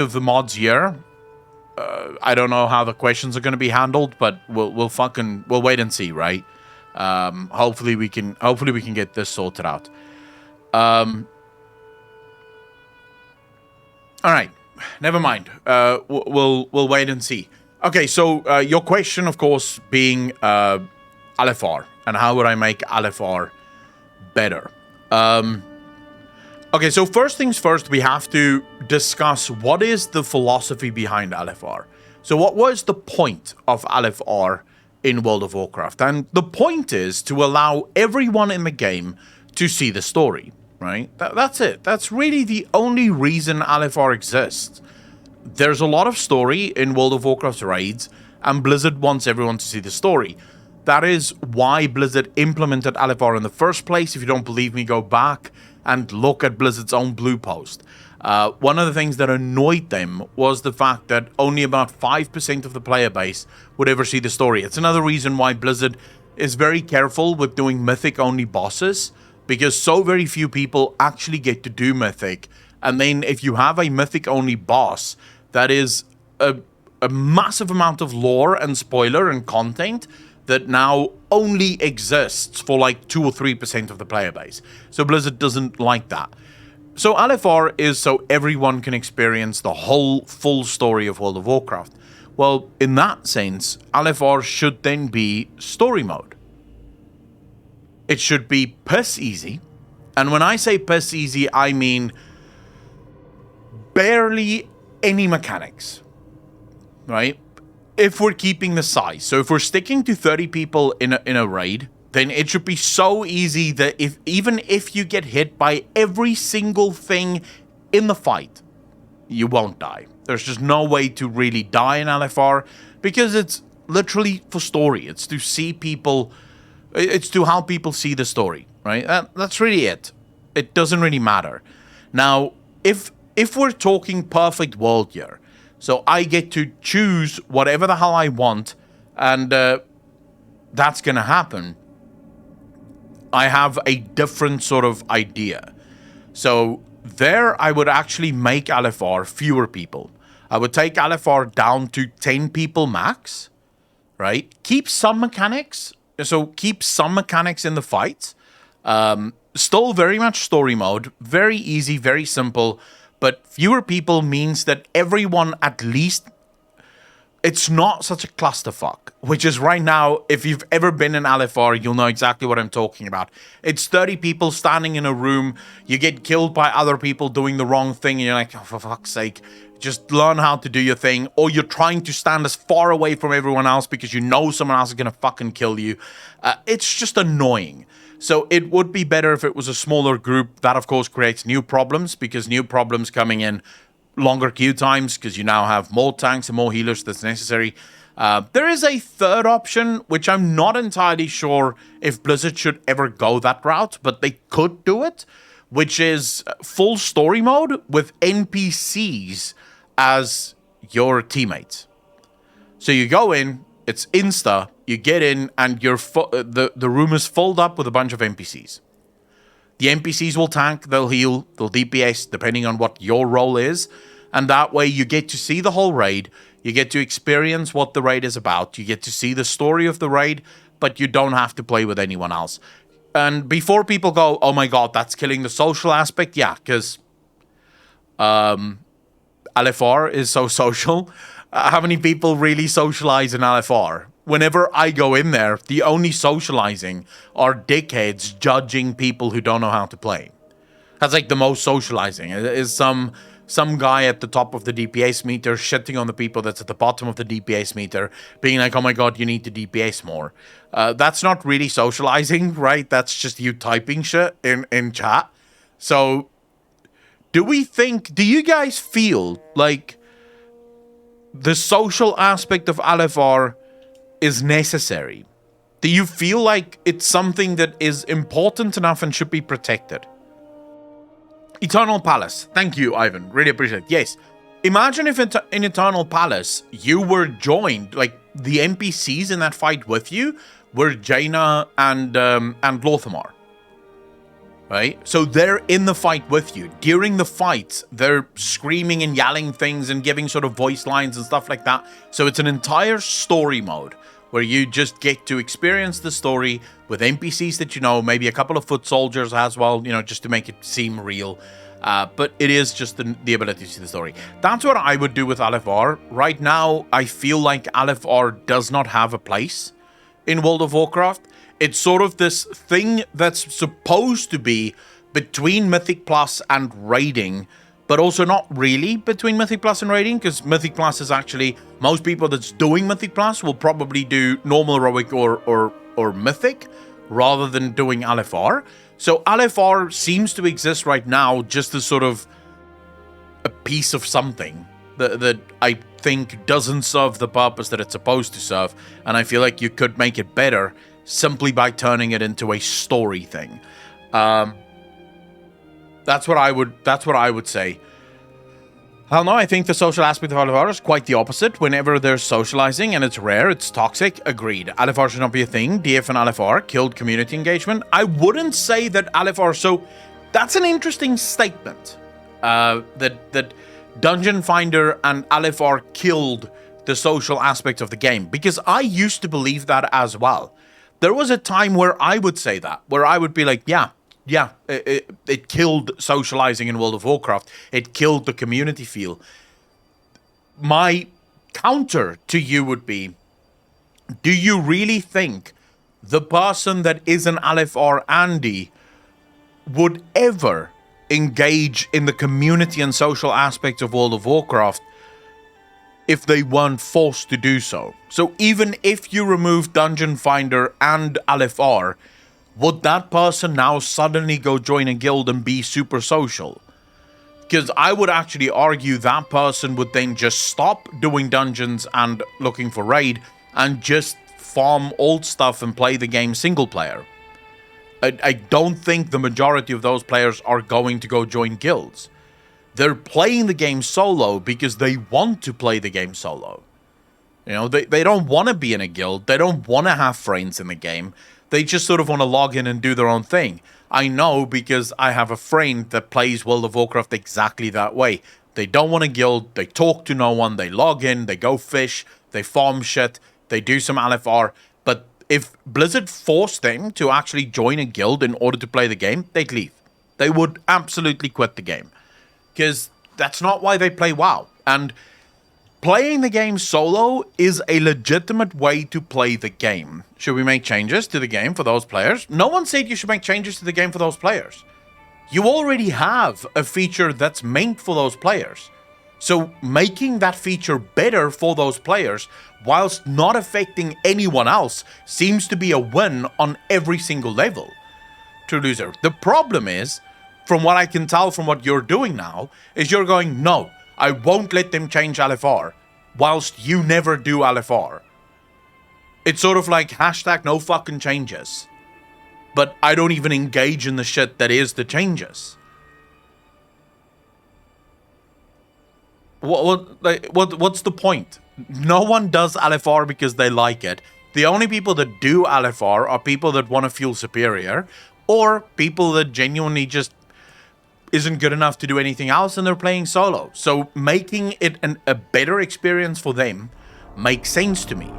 of the mods here. I don't know how the questions are going to be handled, but we'll wait and see, right? Hopefully we can get this sorted out. All right, never mind. We'll wait and see. Okay, so your question, of course, being LFR and how would I make LFR better? Okay, so first things first, we have to discuss what is the philosophy behind LFR. So what was the point of LFR in World of Warcraft? And the point is to allow everyone in the game to see the story, right? That's it. That's really the only reason LFR exists. There's a lot of story in World of Warcraft raids, and Blizzard wants everyone to see the story. That is why Blizzard implemented LFR in the first place. If you don't believe me, go back and look at Blizzard's own blue post. One of the things that annoyed them was the fact that only about 5% of the player base would ever see the story. It's another reason why Blizzard is very careful with doing Mythic-only bosses, because so very few people actually get to do Mythic. And then if you have a Mythic-only boss, that is a massive amount of lore and spoiler and content that now only exists for like 2 or 3% of the player base. So Blizzard doesn't like that. So LFR is so everyone can experience the whole full story of World of Warcraft. Well, in that sense, LFR should then be story mode. It should be piss easy. And when I say piss easy, I mean barely any mechanics, right? If we're keeping the size, so if we're sticking to 30 people in a raid, then it should be so easy that even if you get hit by every single thing in the fight, you won't die. There's just no way to really die in LFR, because it's literally for story. It's to see people, it's to how people see the story, right? That's really it. It doesn't really matter. Now, if we're talking perfect world here, so I get to choose whatever the hell I want, and that's going to happen, I have a different sort of idea. So there I would actually make LFR fewer people. I would take LFR down to 10 people max, right? Keep some mechanics. So keep some mechanics in the fight. Still very much story mode. Very easy, very simple. But fewer people means that everyone at least... It's not such a clusterfuck, which is right now, if you've ever been in LFR, you'll know exactly what I'm talking about. It's 30 people standing in a room, you get killed by other people doing the wrong thing, and you're like, oh, for fuck's sake, just learn how to do your thing. Or you're trying to stand as far away from everyone else because you know someone else is going to fucking kill you. It's just annoying. So it would be better if it was a smaller group. That, of course, creates new problems, because new problems coming in, longer queue times, because you now have more tanks and more healers that's necessary. There is a third option, which I'm not entirely sure if Blizzard should ever go that route, but they could do it, which is full story mode with NPCs as your teammates. So you go in, it's insta, you get in, and the room is filled up with a bunch of NPCs. The NPCs will tank, they'll heal, they'll DPS, depending on what your role is. And that way you get to see the whole raid, you get to experience what the raid is about, you get to see the story of the raid, but you don't have to play with anyone else. And before people go, oh my god, that's killing the social aspect, yeah, because LFR is so social. How many people really socialize in LFR? Whenever I go in there, the only socializing are dickheads judging people who don't know how to play. That's like the most socializing. It is some guy at the top of the DPS meter shitting on the people that's at the bottom of the DPS meter, being like, oh my god, you need to DPS more. That's not really socializing, right? That's just you typing shit in chat. So, do you guys feel like the social aspect of LFR is necessary? Do you feel like it's something that is important enough and should be protected? Eternal Palace. Thank you, Ivan. Really appreciate it. Yes. Imagine if in Eternal Palace you were joined, like the NPCs in that fight with you were Jaina and Lothamar. right? So they're in the fight with you. During the fights, they're screaming and yelling things and giving sort of voice lines and stuff like that. So it's an entire story mode where you just get to experience the story with NPCs that you know, maybe a couple of foot soldiers as well, you know, just to make it seem real. But it is just the ability to see the story. That's what I would do with LFR. Right now, I feel like LFR does not have a place in World of Warcraft. It's sort of this thing that's supposed to be between Mythic Plus and raiding, but also not really between Mythic Plus and raiding, because Mythic Plus is actually, most people that's doing Mythic Plus will probably do normal heroic or Mythic rather than doing LFR. So LFR seems to exist right now just as sort of a piece of something that I think doesn't serve the purpose that it's supposed to serve, and I feel like you could make it better simply by turning it into a story thing. That's what I would say. Hell no, I think the social aspect of LFR is quite the opposite. Whenever there's socializing and it's rare, it's toxic. Agreed. LFR should not be a thing. DF and LFR killed community engagement. I wouldn't say that LFR... So that's an interesting statement. That Dungeon Finder and LFR killed the social aspect of the game. Because I used to believe that as well. There was a time where I would say that. Where I would be like, yeah, it killed socializing in World of Warcraft. It killed the community feel. My counter to you would be, do you really think the person that is an LFR Andy would ever engage in the community and social aspects of World of Warcraft if they weren't forced to do so? So even if you remove Dungeon Finder and LFR, would that person now suddenly go join a guild and be super social? Because I would actually argue that person would then just stop doing dungeons and looking for raid and just farm old stuff and play the game single player. I don't think the majority of those players are going to go join guilds. They're playing the game solo because they want to play the game solo. You know, they don't want to be in a guild. They don't want to have friends in the game. They just sort of want to log in and do their own thing. I know because I have a friend that plays World of Warcraft exactly that way. They don't want a guild. They talk to no one. They log in. They go fish. They farm shit. They do some LFR. But if Blizzard forced them to actually join a guild in order to play the game, they'd leave. They would absolutely quit the game. Because that's not why they play WoW. And playing the game solo is a legitimate way to play the game. Should we make changes to the game for those players? No one said you should make changes to the game for those players. You already have a feature that's meant for those players. So making that feature better for those players whilst not affecting anyone else seems to be a win on every single level. True loser. The problem is, from what I can tell from what you're doing now, is you're going, no, I won't let them change LFR, whilst you never do LFR. It's sort of like hashtag no fucking changes. But I don't even engage in the shit that is the changes. What's the point? No one does LFR because they like it. The only people that do LFR are people that want to feel superior, or people that genuinely just isn't good enough to do anything else and they're playing solo. So making it a better experience for them makes sense to me.